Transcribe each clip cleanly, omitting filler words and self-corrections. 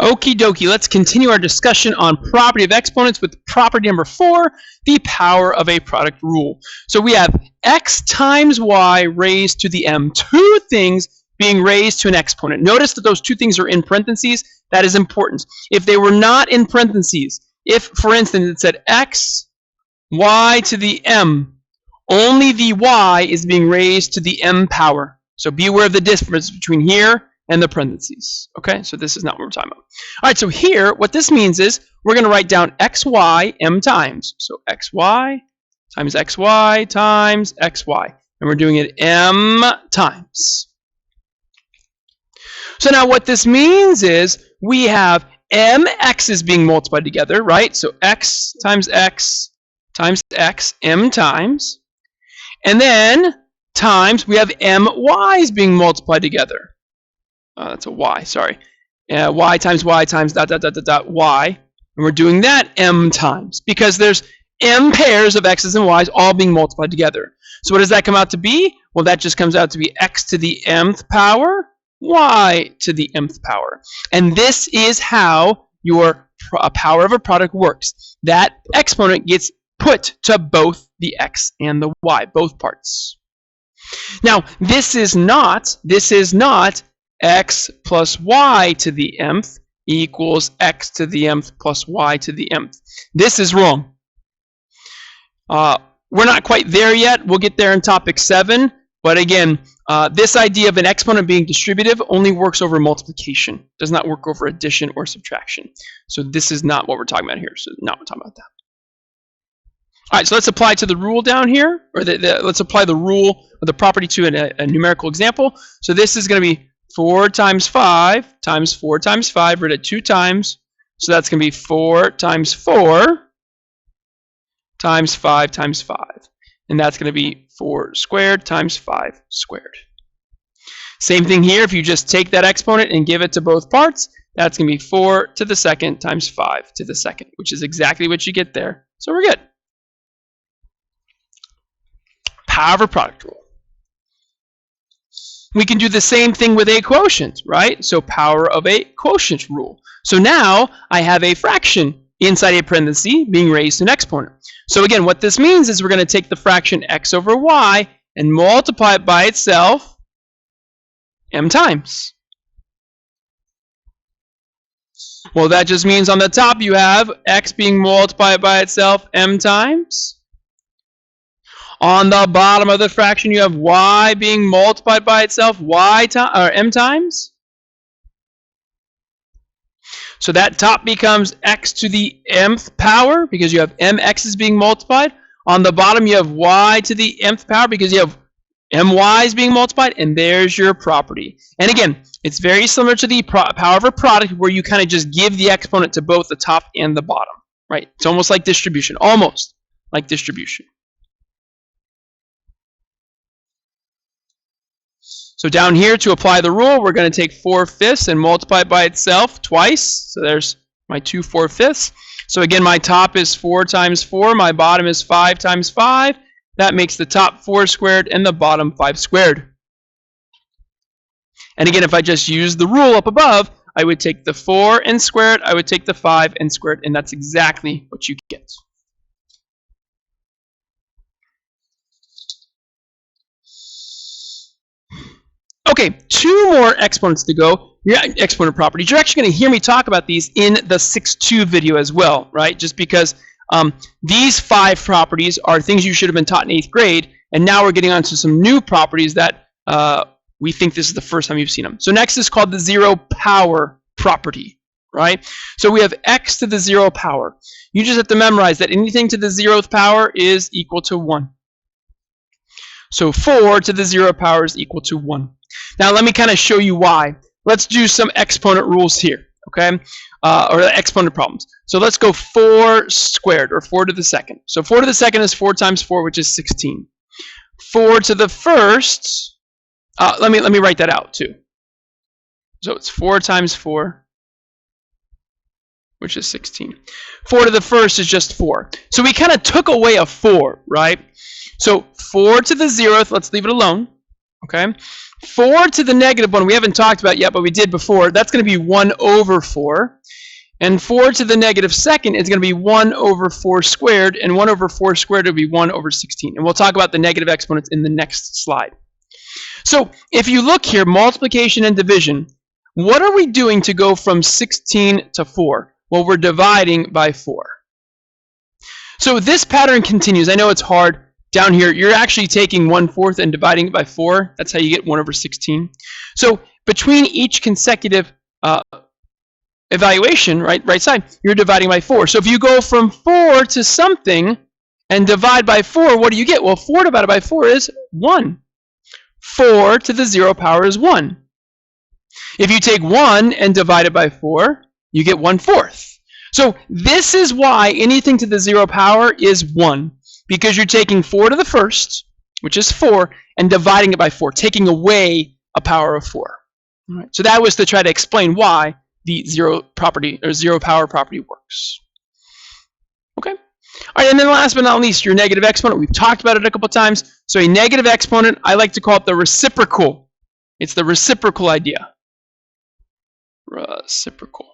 Okie dokie, let's continue our discussion on property of exponents with property number 4, the power of a product rule. So we have x times y raised to the m, two things being raised to an exponent. Notice that those two things are in parentheses. That is important. If they were not in parentheses, if, for instance, it said x, y to the m, only the y is being raised to the m power. So be aware of the difference between here and the parentheses. Okay, so this is not what we're talking about. All right, so here, what this means is we're going to write down xy m times. So xy times xy times xy. And we're doing it m times. So now what this means is we have mx's being multiplied together, right? So x times x times x, m times. And then times, we have my's being multiplied together. That's a y, sorry. Y times dot, dot, dot, dot, dot, y. And we're doing that m times because there's m pairs of x's and y's all being multiplied together. So what does that come out to be? Well, that just comes out to be x to the mth power, y to the mth power. And this is how your power of a product works. That exponent gets put to both the x and the y, both parts. Now, this is not x plus y to the mth equals x to the mth plus y to the mth. This is wrong. We're not quite there yet. We'll get there in topic 7. But again, this idea of an exponent being distributive only works over multiplication. It does not work over addition or subtraction. So this is not what we're talking about here. So not talking about that. All right, so let's apply to the rule down here, or let's apply the rule of the property to a numerical example. So this is going to be 4 times 5 times 4 times 5. Read it 2 times. So that's going to be 4 times 4 times 5 times 5. And that's going to be 4 squared times 5 squared. Same thing here. If you just take that exponent and give it to both parts, that's going to be 4 to the second times 5 to the second, which is exactly what you get there. So we're good. Power of a product rule. We can do the same thing with a quotient, right? So power of a quotient rule. So now I have a fraction inside a parenthesis being raised to an exponent. So again, what this means is we're going to take the fraction x over y and multiply it by itself m times. Well, that just means on the top you have x being multiplied by itself m times. On the bottom of the fraction, you have y being multiplied by itself m times. So that top becomes x to the mth power because you have mx is being multiplied. On the bottom, you have y to the mth power because you have my's being multiplied, and there's your property. And again, it's very similar to the power of a product where you kind of just give the exponent to both the top and the bottom, right? It's almost like distribution, almost like distribution. So down here, to apply the rule, we're going to take 4/5 and multiply it by itself twice. So there's my 2 4/5. So again, my top is 4 times 4. My bottom is 5 times 5. That makes the top 4 squared and the bottom 5 squared. And again, if I just use the rule up above, I would take the 4 and square it. I would take the 5 and square it. And that's exactly what you get. Okay, 2 more exponents to go. Exponent properties. You're actually going to hear me talk about these in the 6.2 video as well, right? Just because these 5 properties are things you should have been taught in 8th grade, and now we're getting onto some new properties that we think this is the first time you've seen them. So next is called the 0 power property, right? So we have x to the 0 power. You just have to memorize that anything to the 0th power is equal to 1. So 4 to the 0 power is equal to 1. Now let me kind of show you why. Let's do some exponent rules here, okay? Or exponent problems. So let's go 4 squared, or 4 to the second. So 4 to the second is 4 times 4, which is 16. 4 to the first, let me write that out too. So it's 4 times 4, which is 16. 4 to the first is just 4. So we kind of took away a 4, right? So 4 to the 0th, let's leave it alone. Okay, 4 to the negative 1, we haven't talked about yet, but we did before. That's going to be 1 over 4. And 4 to the negative second is going to be 1 over 4 squared, and 1 over 4 squared will be 1 over 16. And we'll talk about the negative exponents in the next slide. So if you look here, multiplication and division, what are we doing to go from 16 to 4? Well, we're dividing by 4. So this pattern continues. I know it's hard. Down here, you're actually taking 1/4 and dividing it by 4. That's how you get 1 over 16. So between each consecutive evaluation, right side, you're dividing by 4. So if you go from 4 to something and divide by 4, what do you get? Well, 4 divided by 4 is 1. 4 to the 0 power is 1. If you take 1 and divide it by 4, you get 1/4. So this is why anything to the 0 power is 1, because you're taking 4 to the first, which is 4, and dividing it by 4, taking away a power of 4. All right, so that was to try to explain why the 0 property or 0 power property works. Okay. All right, and then last but not least, your negative exponent. We've talked about it a couple times. So a negative exponent, I like to call it the reciprocal. It's the reciprocal idea. Reciprocal.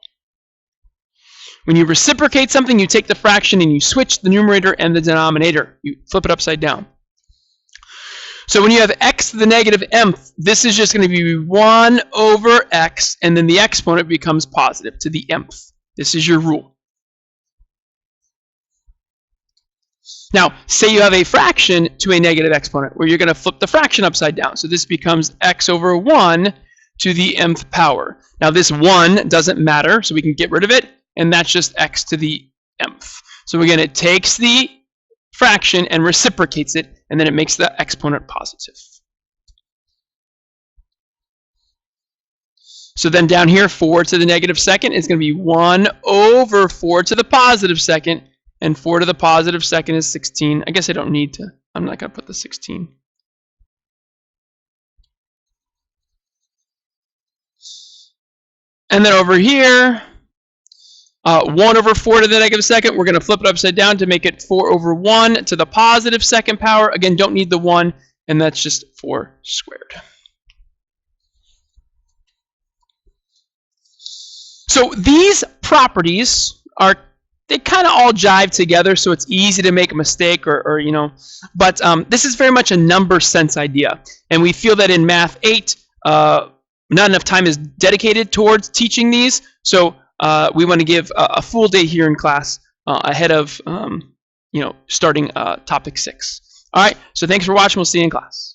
When you reciprocate something, you take the fraction and you switch the numerator and the denominator. You flip it upside down. So when you have x to the negative mth, this is just going to be 1 over x, and then the exponent becomes positive to the mth. This is your rule. Now, say you have a fraction to a negative exponent, where you're going to flip the fraction upside down. So this becomes x over 1 to the mth power. Now this 1 doesn't matter, so we can get rid of it, and that's just x to the mth. So again, it takes the fraction and reciprocates it, and then it makes the exponent positive. So then down here, 4 to the negative second is going to be 1 over 4 to the positive second, and 4 to the positive second is 16. I guess I don't need to. I'm not going to put the 16. And then over here, 1 over 4 to the negative second, we're going to flip it upside down to make it 4 over 1 to the positive second power. Again, don't need the 1, and that's just 4 squared. So these properties they kind of all jive together, so it's easy to make a mistake but this is very much a number sense idea. And we feel that in Math 8, not enough time is dedicated towards teaching these, so we want to give a full day here in class ahead of starting topic 6. All right, so thanks for watching. We'll see you in class.